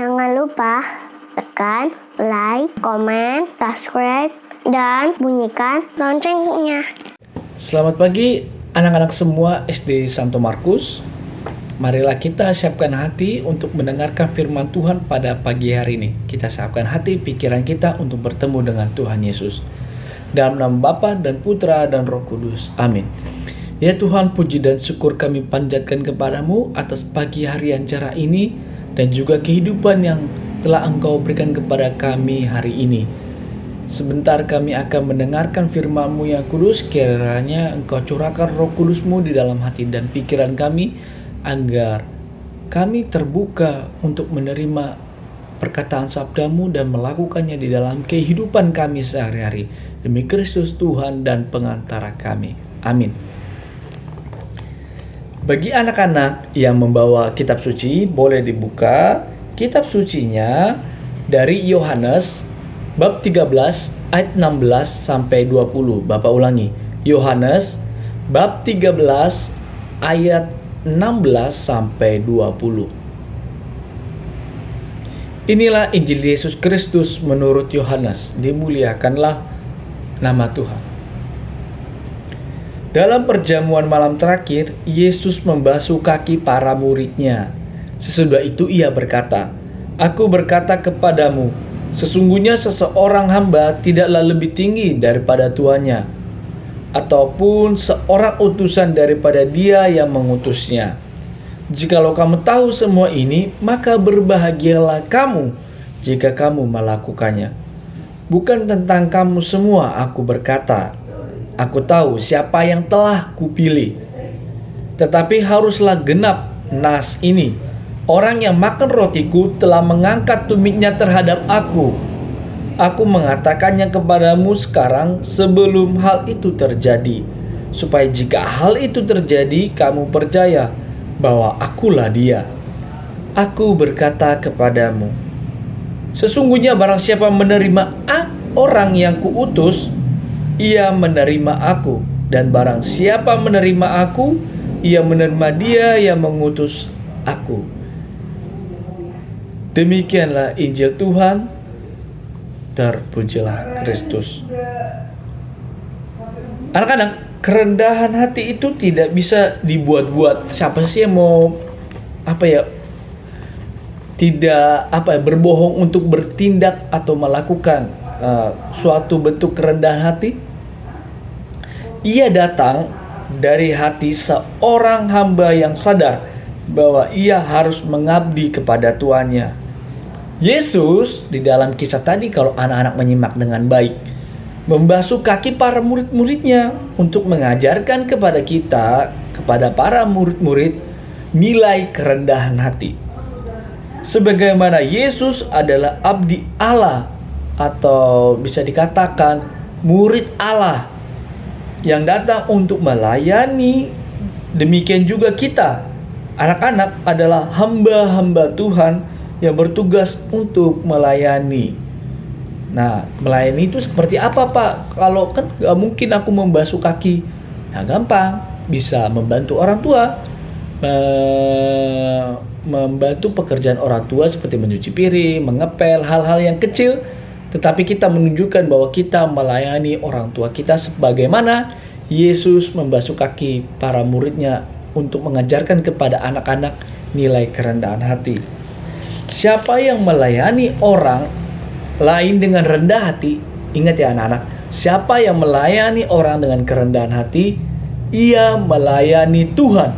Jangan lupa tekan like, komen, subscribe, dan bunyikan loncengnya. Selamat pagi anak-anak semua SD Santo Markus. Marilah kita siapkan hati untuk mendengarkan firman Tuhan pada pagi hari ini. Kita siapkan hati pikiran kita untuk bertemu dengan Tuhan Yesus. Dalam nama Bapa dan Putra dan Roh Kudus. Amin. Ya Tuhan, puji dan syukur kami panjatkan kepadamu atas pagi hari yang cerah ini dan juga kehidupan yang telah Engkau berikan kepada kami hari ini. Sebentar kami akan mendengarkan firman-Mu yang kudus. Kiranya Engkau curahkan Roh Kudus-Mu di dalam hati dan pikiran kami, agar kami terbuka untuk menerima perkataan sabda-Mu dan melakukannya di dalam kehidupan kami sehari-hari. Demi Kristus Tuhan dan pengantara kami. Amin. Bagi anak-anak yang membawa kitab suci, boleh dibuka kitab sucinya dari Yohanes bab 13 ayat 16 sampai 20. Bapak ulangi. Yohanes bab 13 ayat 16 sampai 20. Inilah Injil Yesus Kristus menurut Yohanes. Dimuliakanlah nama Tuhan. Dalam perjamuan malam terakhir, Yesus membasuh kaki para murid-Nya. Sesudah itu ia berkata, "Aku berkata kepadamu, sesungguhnya seseorang hamba tidaklah lebih tinggi daripada tuannya, ataupun seorang utusan daripada dia yang mengutusnya. Jikalau kamu tahu semua ini, maka berbahagialah kamu jika kamu melakukannya. Bukan tentang kamu semua aku berkata, aku tahu siapa yang telah kupilih. Tetapi haruslah genap nas ini. Orang yang makan rotiku telah mengangkat tumitnya terhadap aku. Aku mengatakannya kepadamu sekarang sebelum hal itu terjadi, supaya jika hal itu terjadi, kamu percaya bahwa akulah dia. Aku berkata kepadamu, sesungguhnya barang siapa menerima orang yang kuutus, ia menerima aku, dan barang siapa menerima aku, ia menerima dia yang mengutus aku." Demikianlah Injil Tuhan. Terpujilah Kristus. Anak-anak, kerendahan hati itu tidak bisa dibuat-buat. Siapa sih yang mau berbohong untuk bertindak atau melakukan suatu bentuk kerendahan hati? Ia datang dari hati seorang hamba yang sadar bahwa ia harus mengabdi kepada tuannya. Yesus di dalam kisah tadi, kalau anak-anak menyimak dengan baik, membasuh kaki para murid-muridnya untuk mengajarkan kepada kita, kepada para murid-murid, nilai kerendahan hati. Sebagaimana Yesus adalah abdi Allah, atau bisa dikatakan murid Allah yang datang untuk melayani, demikian juga kita, anak-anak, adalah hamba-hamba Tuhan yang bertugas untuk melayani. Nah, melayani itu seperti apa, Pak? Kalau kan gak mungkin aku membasuh kaki. Nah, gampang. Bisa membantu orang tua, membantu pekerjaan orang tua seperti mencuci piring, mengepel, hal-hal yang kecil. Tetapi kita menunjukkan bahwa kita melayani orang tua kita sebagaimana Yesus membasuh kaki para muridnya untuk mengajarkan kepada anak-anak nilai kerendahan hati. Siapa yang melayani orang lain dengan rendah hati, ingat ya anak-anak, siapa yang melayani orang dengan kerendahan hati, ia melayani Tuhan.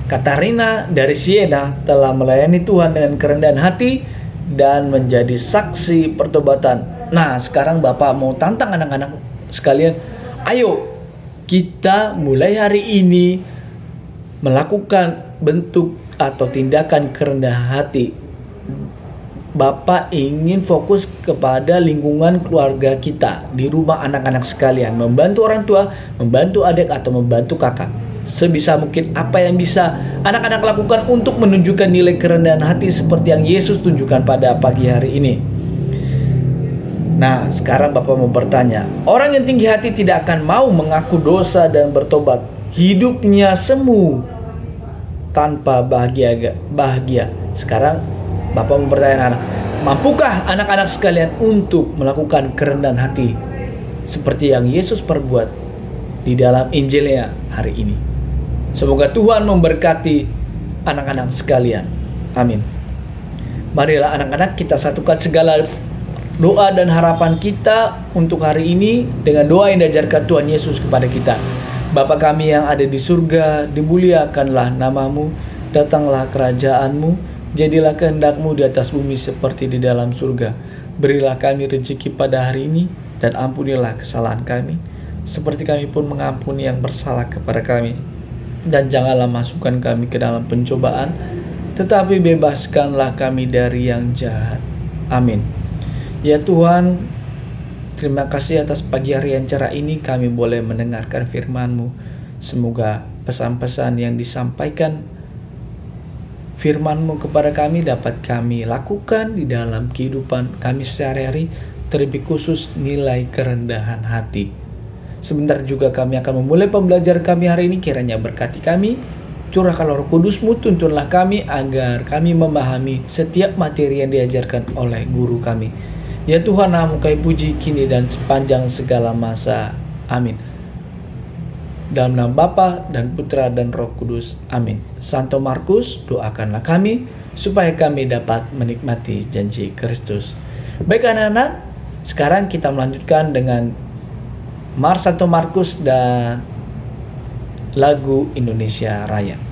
Katarina dari Siena telah melayani Tuhan dengan kerendahan hati dan menjadi saksi pertobatan. Nah, sekarang Bapak mau tantang anak-anak sekalian, ayo kita mulai hari ini melakukan bentuk atau tindakan kerendahan hati. Bapak ingin fokus kepada lingkungan keluarga kita, di rumah anak-anak sekalian, membantu orang tua, membantu adik atau membantu kakak. Sebisa mungkin apa yang bisa anak-anak lakukan untuk menunjukkan nilai kerendahan hati seperti yang Yesus tunjukkan pada pagi hari ini. Nah, sekarang Bapak mau bertanya, orang yang tinggi hati tidak akan mau mengaku dosa dan bertobat. Hidupnya semu tanpa bahagia. Sekarang Bapa mempertanyakan anak, mampukah anak-anak sekalian untuk melakukan kerendahan hati seperti yang Yesus perbuat di dalam Injilnya hari ini? Semoga Tuhan memberkati anak-anak sekalian. Amin. Marilah anak-anak kita satukan segala doa dan harapan kita untuk hari ini dengan doa yang diajarkan Tuhan Yesus kepada kita. Bapa kami yang ada di surga, dimuliakanlah namamu, datanglah kerajaanmu, jadilah kehendak-Mu di atas bumi seperti di dalam surga. Berilah kami rezeki pada hari ini, dan ampunilah kesalahan kami, seperti kami pun mengampuni yang bersalah kepada kami. Dan janganlah masukkan kami ke dalam pencobaan, tetapi bebaskanlah kami dari yang jahat. Amin. Ya Tuhan, terima kasih atas pagi hari yang cerah ini kami boleh mendengarkan firman-Mu. Semoga pesan-pesan yang disampaikan firman-Mu kepada kami dapat kami lakukan di dalam kehidupan kami sehari-hari, terlebih khusus nilai kerendahan hati. Sebentar juga kami akan memulai pembelajaran kami hari ini, kiranya berkati kami. Curahkan Roh Kudus-Mu, tuntunlah kami agar kami memahami setiap materi yang diajarkan oleh guru kami. Ya Tuhan, Nama-Mu kami puji kini dan sepanjang segala masa. Amin. Dalam nama Bapa dan Putra dan Roh Kudus. Amin. Santo Markus, doakanlah kami supaya kami dapat menikmati janji Kristus. Baik anak-anak, sekarang kita melanjutkan dengan Santo Markus dan lagu Indonesia Raya.